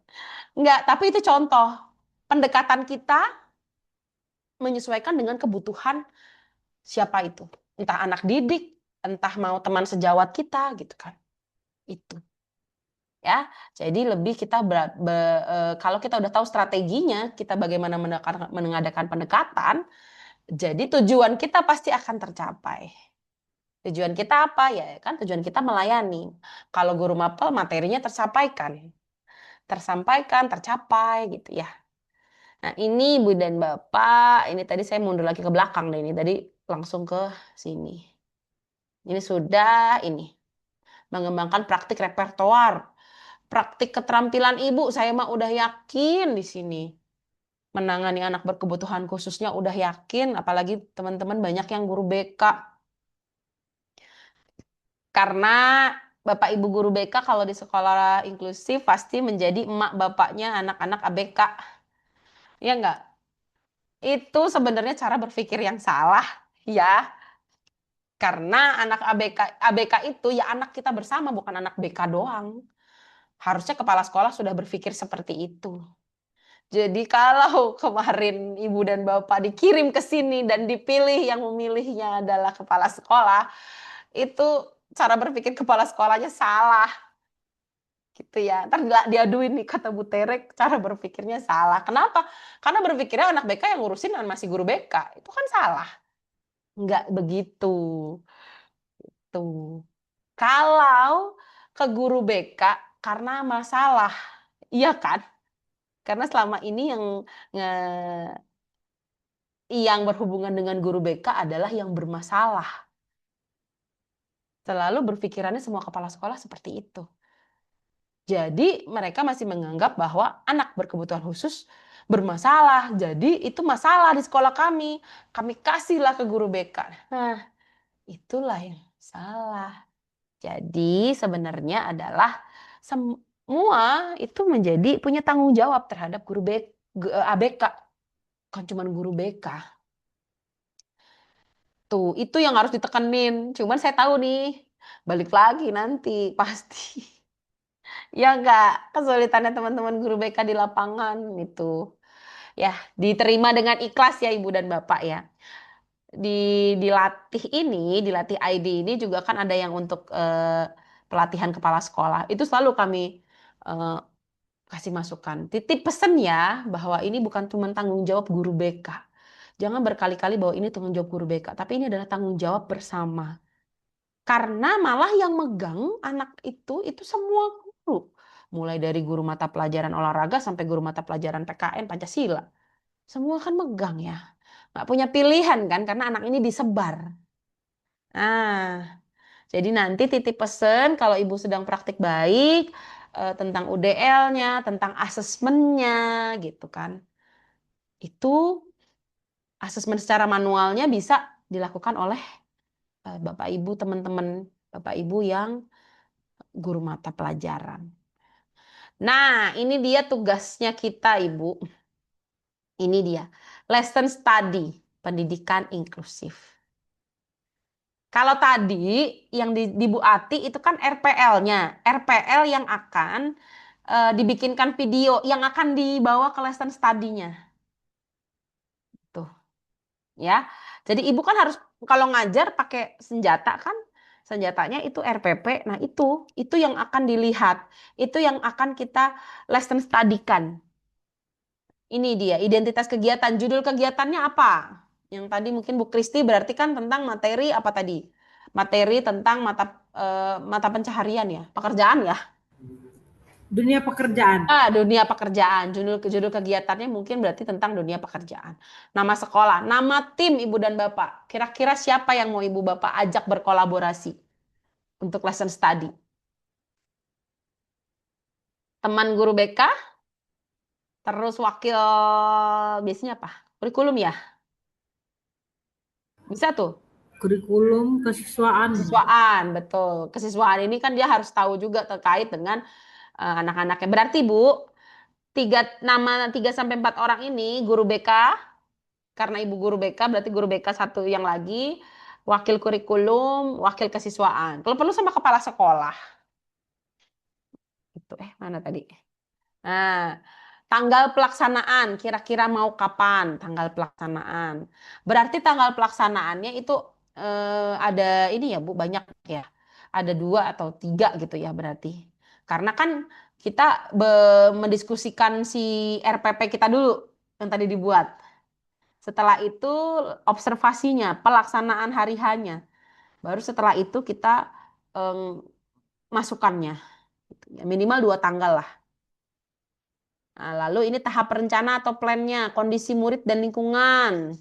Enggak, tapi itu contoh. Pendekatan kita menyesuaikan dengan kebutuhan siapa itu. Entah anak didik, entah mau teman sejawat kita gitu kan. Itu. Ya, jadi lebih kita kalau kita udah tahu strateginya, kita bagaimana mengadakan pendekatan, jadi tujuan kita pasti akan tercapai. Tujuan kita apa ya? Kan tujuan kita melayani. Kalau guru mapel materinya tersampaikan, tercapai gitu ya. Nah ini Ibu dan Bapak, ini tadi saya mundur lagi ke belakang deh, ini tadi langsung ke sini. Ini sudah mengembangkan praktik repertoar. Praktik keterampilan Ibu, saya mah udah yakin di sini. Menangani anak berkebutuhan khususnya udah yakin, apalagi teman-teman banyak yang guru BK. Karena Bapak Ibu guru BK kalau di sekolah inklusif pasti menjadi emak bapaknya anak-anak ABK. Ya enggak? Itu sebenarnya cara berpikir yang salah, ya. Karena anak ABK itu ya anak kita bersama, bukan anak BK doang. Harusnya kepala sekolah sudah berpikir seperti itu. Jadi kalau kemarin ibu dan bapak dikirim ke sini dan dipilih yang memilihnya adalah kepala sekolah, itu cara berpikir kepala sekolahnya salah gitu ya. Ntar diaduin nih kata Bu Tere, cara berpikirnya salah. Kenapa? Karena berpikirnya anak BK yang ngurusin masih guru BK. Itu kan salah. Nggak begitu. Tuh. Kalau ke guru BK karena masalah, iya kan? Karena selama ini yang berhubungan dengan guru BK adalah yang bermasalah. Selalu berpikirannya semua kepala sekolah seperti itu. Jadi mereka masih menganggap bahwa anak berkebutuhan khusus bermasalah. Jadi itu masalah di sekolah kami. Kami kasihlah ke guru BK. Nah, itulah yang salah. Jadi sebenarnya adalah semua itu menjadi punya tanggung jawab terhadap guru ABK. Bukan cuma guru BK. Tuh, itu yang harus ditekenin. Cuman saya tahu nih, balik lagi nanti pasti. Ya enggak, kesulitannya teman-teman guru BK di lapangan itu. Ya, diterima dengan ikhlas ya Ibu dan Bapak ya. Dilatih ID ini juga kan ada yang untuk pelatihan kepala sekolah. Itu selalu kami eh, kasih masukan. Titip pesan ya bahwa ini bukan cuma tanggung jawab guru BK. Jangan berkali-kali bahwa ini tanggung jawab guru BK, tapi ini adalah tanggung jawab bersama. Karena malah yang megang anak itu semua guru. Mulai dari guru mata pelajaran olahraga sampai guru mata pelajaran PKN Pancasila. Semua kan megang ya. Nggak punya pilihan kan karena anak ini disebar. Nah, jadi nanti titip pesen kalau ibu sedang praktik baik tentang UDL-nya, tentang asesmennya gitu kan. Itu asesmen secara manualnya bisa dilakukan oleh Bapak Ibu, teman-teman Bapak Ibu yang guru mata pelajaran. Nah, ini dia tugasnya kita, Ibu. Ini dia, lesson study, pendidikan inklusif. Kalau tadi yang di Bu Ati itu kan RPL-nya, RPL yang akan dibikinkan video, yang akan dibawa ke lesson study-nya. Tuh, ya. Jadi Ibu kan harus kalau ngajar pakai senjata kan, senjatanya itu RPP. Nah, itu yang akan dilihat. Itu yang akan kita lesson study-kan. Ini dia, identitas kegiatan. Judul kegiatannya apa? Yang tadi mungkin Bu Kristi berarti kan tentang materi apa tadi? Materi tentang mata pencaharian ya, pekerjaan ya. Dunia pekerjaan. Dunia pekerjaan. Judul kegiatannya mungkin berarti tentang dunia pekerjaan. Nama sekolah, nama tim Ibu dan Bapak. Kira-kira siapa yang mau Ibu Bapak ajak berkolaborasi untuk lesson study? Teman guru BK? Terus wakil biasanya apa? Kurikulum ya? Bisa tuh. Kurikulum kesiswaan. Kesiswaan, betul. Kesiswaan ini kan dia harus tahu juga terkait dengan anak-anaknya. Berarti Bu, 3 sampai 4 orang ini guru BK, karena Ibu guru BK berarti guru BK satu yang lagi, wakil kurikulum, wakil kesiswaan. Kalau perlu sama kepala sekolah. Itu mana tadi? Nah, tanggal pelaksanaan, kira-kira mau kapan tanggal pelaksanaan? Berarti tanggal pelaksanaannya itu ada ini ya Bu, banyak ya. Ada 2 atau 3 gitu ya berarti. Karena kan kita mendiskusikan si RPP kita dulu yang tadi dibuat. Setelah itu observasinya, pelaksanaan hari hanya. Baru setelah itu kita masukannya. Minimal 2 tanggal lah. Nah, lalu ini tahap rencana atau plannya, kondisi murid dan lingkungan.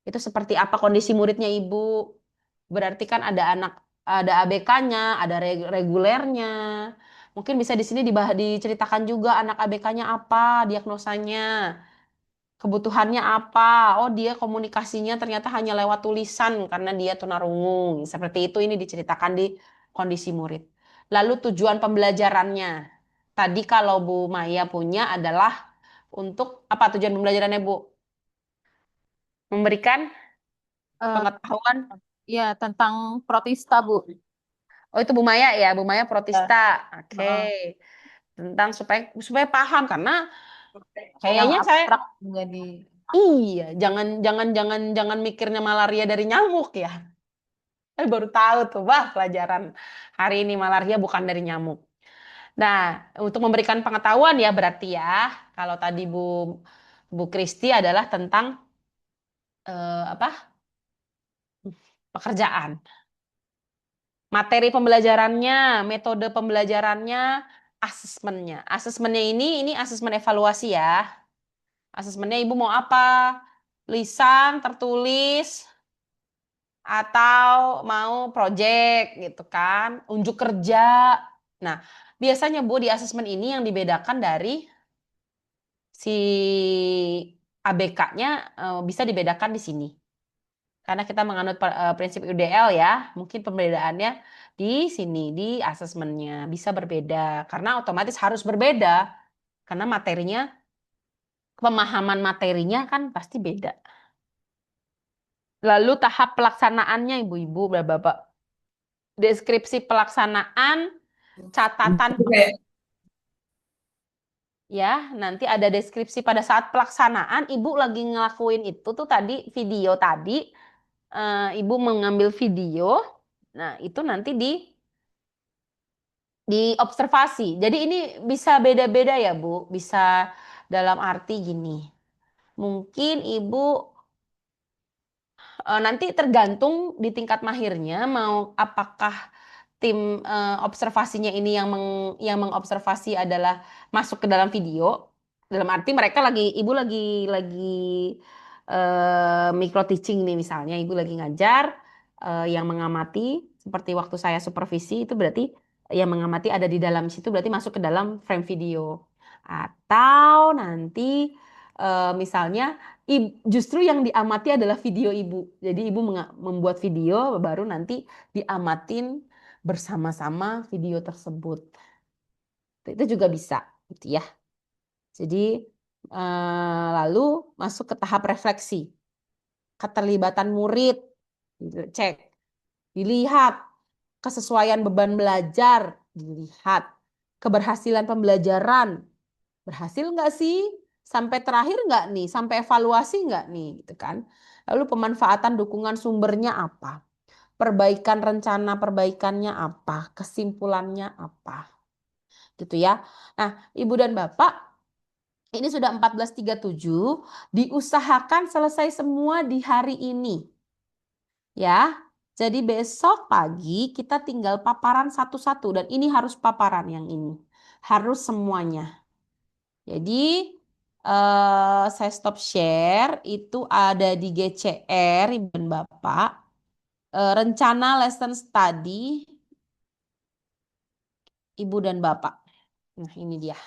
Itu seperti apa kondisi muridnya Ibu? Berarti kan ada ABK-nya, ada regulernya. Mungkin bisa di sini diceritakan juga anak ABK-nya apa, diagnosanya, kebutuhannya apa. Oh, dia komunikasinya ternyata hanya lewat tulisan karena dia tunarungu. Seperti itu ini diceritakan di kondisi murid. Lalu tujuan pembelajarannya. Tadi kalau Bu Maya punya adalah untuk apa tujuan pembelajarannya Bu? Memberikan Eh, pengetahuan. ya tentang protista, Bu. Oh itu Bu Maya ya, Bu Maya Ya. protista. Oke. Heeh. Tentang supaya paham karena Yang Kayaknya saya abstrak juga di iya, jangan mikirnya malaria dari nyamuk ya. Saya baru tahu tuh, pelajaran hari ini malaria bukan dari nyamuk. Nah, untuk memberikan pengetahuan ya berarti ya, kalau tadi Bu Kristi adalah tentang apa? Pekerjaan. Materi pembelajarannya, metode pembelajarannya, asesmennya. Asesmennya ini asesmen evaluasi ya. Asesmennya Ibu mau apa? Lisan, tertulis, atau mau project gitu kan, unjuk kerja. Nah, biasanya Bu di asesmen ini yang dibedakan dari si ABK-nya bisa dibedakan di sini. Karena kita menganut prinsip UDL ya, mungkin pembedaannya di sini di asesmennya bisa berbeda karena otomatis harus berbeda karena materinya pemahaman materinya kan pasti beda. Lalu tahap pelaksanaannya Ibu-ibu, Bapak. Deskripsi pelaksanaan, catatan Itu kayak ya, nanti ada deskripsi pada saat pelaksanaan Ibu lagi ngelakuin itu tuh tadi video tadi Ibu mengambil video. Nah, itu nanti di observasi. Jadi ini bisa beda-beda ya, Bu. Bisa dalam arti gini. Mungkin Ibu nanti tergantung di tingkat mahirnya mau apakah tim observasinya ini yang mengobservasi adalah masuk ke dalam video. Dalam arti mereka ibu lagi micro teaching nih misalnya, ibu lagi ngajar yang mengamati seperti waktu saya supervisi itu berarti yang mengamati ada di dalam situ berarti masuk ke dalam frame video. Atau nanti misalnya justru yang diamati adalah video ibu. Jadi ibu membuat video baru nanti diamatin bersama-sama video tersebut. Itu juga bisa gitu ya. Jadi lalu masuk ke tahap refleksi. Keterlibatan murid. Cek. Dilihat. Kesesuaian beban belajar. Dilihat. Keberhasilan pembelajaran. Berhasil nggak sih? Sampai terakhir nggak nih? Sampai evaluasi nggak nih? Gitu kan. Lalu pemanfaatan dukungan sumbernya apa? Perbaikan rencana perbaikannya apa? Kesimpulannya apa? Gitu ya. Nah, Ibu dan Bapak, ini sudah 14.37, diusahakan selesai semua di hari ini. Ya. Jadi besok pagi kita tinggal paparan satu-satu dan ini harus paparan yang ini. Harus semuanya. Jadi saya stop share itu ada di GCR Ibu dan Bapak. Rencana lesson study Ibu dan Bapak. Nah, ini dia.